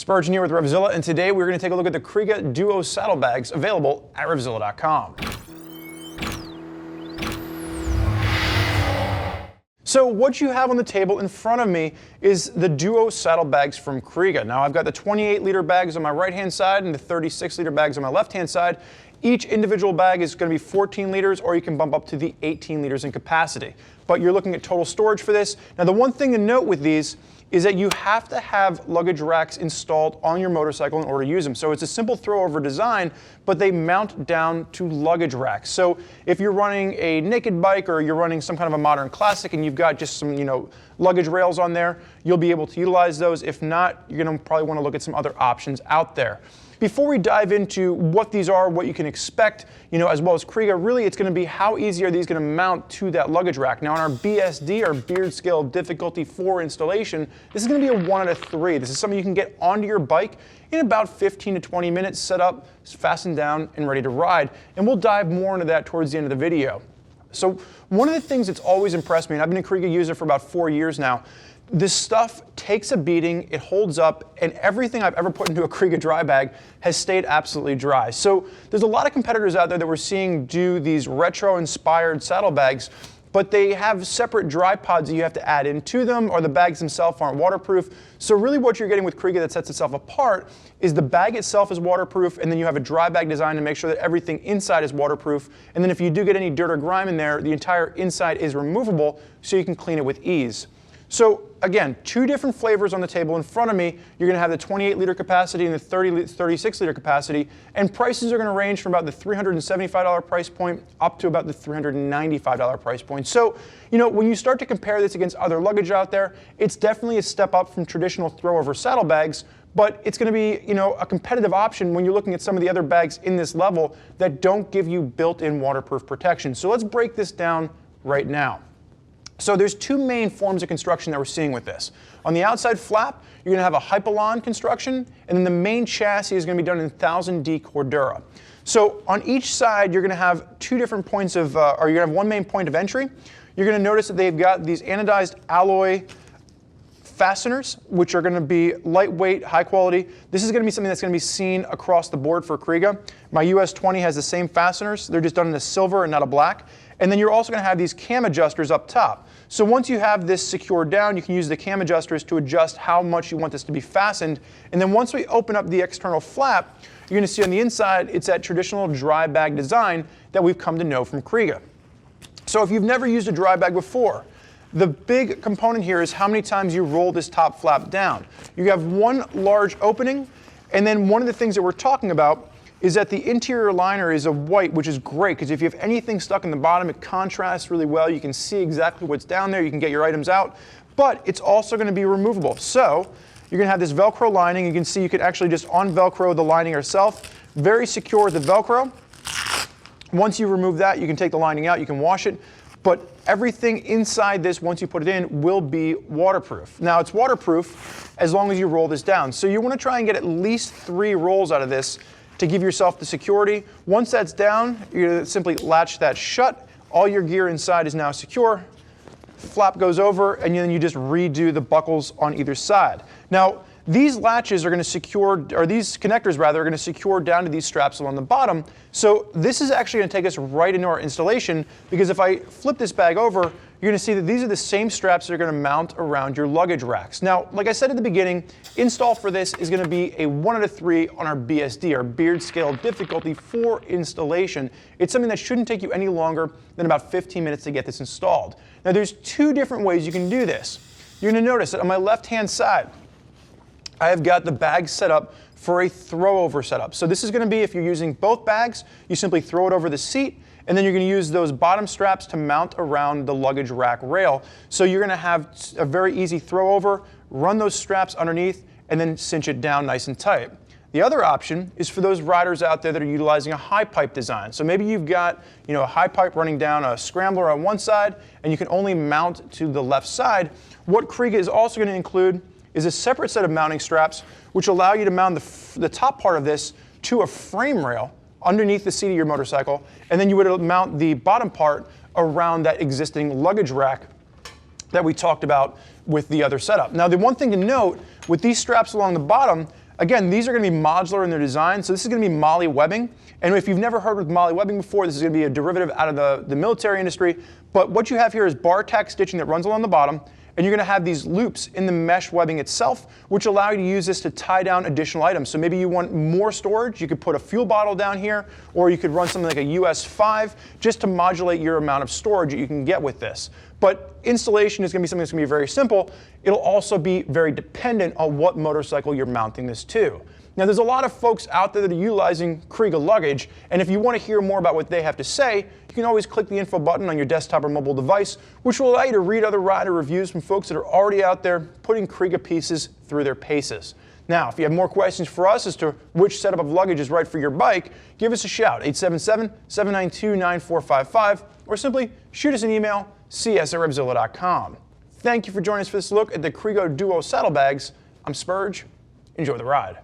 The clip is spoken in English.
Spurgeon here with RevZilla, and today we're going to take a look at the Kriega Duo Saddlebags available at RevZilla.com. So what you have on the table in front of me is the Duo Saddlebags from Kriega. Now I've got the 28-liter bags on my right-hand side and the 36-liter bags on my left-hand side. Each individual bag is going to be 14 liters, or you can bump up to the 18 liters in capacity. But you're looking at total storage for this. Now the one thing to note with these is that you have to have luggage racks installed on your motorcycle in order to use them. So it's a simple throw-over design, but they mount down to luggage racks. So if you're running a naked bike or you're running some kind of a modern classic and you've got just some, luggage rails on there, you'll be able to utilize those. If not, you're going to probably want to look at some other options out there. Before we dive into what these are, what you can expect, as well as Kriega, really it's going to be how easy are these going to mount to that luggage rack. Now on our BSD, our beard scale difficulty 4 installation, this is going to be a 1 out of 3. This is something you can get onto your bike in about 15 to 20 minutes, set up, fastened down, and ready to ride. And we'll dive more into that towards the end of the video. So one of the things that's always impressed me, and I've been a Kriega user for about 4 years now, this stuff takes a beating, it holds up, and everything I've ever put into a Kriega dry bag has stayed absolutely dry. So there's a lot of competitors out there that we're seeing do these retro-inspired saddlebags, but they have separate dry pods that you have to add into them, or the bags themselves aren't waterproof. So really what you're getting with Kriega that sets itself apart is the bag itself is waterproof, and then you have a dry bag design to make sure that everything inside is waterproof. And then if you do get any dirt or grime in there, the entire inside is removable so you can clean it with ease. So again, 2 different flavors on the table in front of me. You're going to have the 28-liter capacity and the 36-liter capacity, and prices are going to range from about the $375 price point up to about the $395 price point. So, when you start to compare this against other luggage out there, it's definitely a step up from traditional throw-over saddlebags, but it's going to be, a competitive option when you're looking at some of the other bags in this level that don't give you built-in waterproof protection. So let's break this down right now. So there's 2 main forms of construction that we're seeing with this. On the outside flap, you're going to have a Hypalon construction, and then the main chassis is going to be done in 1000D Cordura. So on each side, you're going to have 2 different points of, or you're going to have 1 main point of entry. You're going to notice that they've got these anodized alloy fasteners, which are going to be lightweight, high quality. This is going to be something that's going to be seen across the board for Kriega. My US 20 has the same fasteners. They're just done in a silver and not a black. And then you're also going to have these cam adjusters up top. So once you have this secured down, you can use the cam adjusters to adjust how much you want this to be fastened. And then once we open up the external flap, you're going to see on the inside, it's that traditional dry bag design that we've come to know from Kriega. So if you've never used a dry bag before, the big component here is how many times you roll this top flap down. You have 1 large opening, and then one of the things that we're talking about is that the interior liner is a white, which is great, because if you have anything stuck in the bottom, it contrasts really well. You can see exactly what's down there. You can get your items out, but it's also going to be removable. So you're going to have this Velcro lining. You can see you can actually just on-Velcro the lining yourself. Very secure with the Velcro. Once you remove that, you can take the lining out. You can wash it. But everything inside this, once you put it in, will be waterproof. Now, it's waterproof as long as you roll this down. So you want to try and get at least 3 rolls out of this to give yourself the security. Once that's down, you're going to simply latch that shut. All your gear inside is now secure. Flap goes over, and then you just redo the buckles on either side. Now, these latches are going to secure, or these connectors rather, are going to secure down to these straps along the bottom. So this is actually going to take us right into our installation, because if I flip this bag over, you're going to see that these are the same straps that are going to mount around your luggage racks. Now, like I said at the beginning, install for this is going to be a 1 out of 3 on our BSD, our beard scale difficulty 4 installation. It's something that shouldn't take you any longer than about 15 minutes to get this installed. Now, there's 2 different ways you can do this. You're going to notice that on my left-hand side, I have got the bag set up for a throw-over setup. So this is going to be, if you're using both bags, you simply throw it over the seat, and then you're going to use those bottom straps to mount around the luggage rack rail. So you're going to have a very easy throw over, run those straps underneath, and then cinch it down nice and tight. The other option is for those riders out there that are utilizing a high pipe design. So maybe you've got a high pipe running down a scrambler on one side, and you can only mount to the left side. What Kriega is also going to include is a separate set of mounting straps, which allow you to mount the top part of this to a frame rail underneath the seat of your motorcycle, and then you would mount the bottom part around that existing luggage rack that we talked about with the other setup. Now, the one thing to note with these straps along the bottom, Again, these are going to be modular in their design, so this is going to be molle webbing. And if you've never heard of molle webbing before, this is going to be a derivative out of the military industry. But what you have here is bar tack stitching that runs along the bottom, and you're going to have these loops in the mesh webbing itself, which allow you to use this to tie down additional items. So maybe you want more storage, you could put a fuel bottle down here, or you could run something like a US-5 just to modulate your amount of storage that you can get with this. But installation is going to be something that's going to be very simple. It'll also be very dependent on what motorcycle you're mounting this to. Now, there's a lot of folks out there that are utilizing Kriega luggage, and if you want to hear more about what they have to say, you can always click the info button on your desktop or mobile device, which will allow you to read other rider reviews from folks that are already out there putting Kriega pieces through their paces. Now, if you have more questions for us as to which setup of luggage is right for your bike, give us a shout, 877-792-9455, or simply shoot us an email, cs@revzilla.com. Thank you for joining us for this look at the Kriega Duo Saddlebags. I'm Spurge. Enjoy the ride.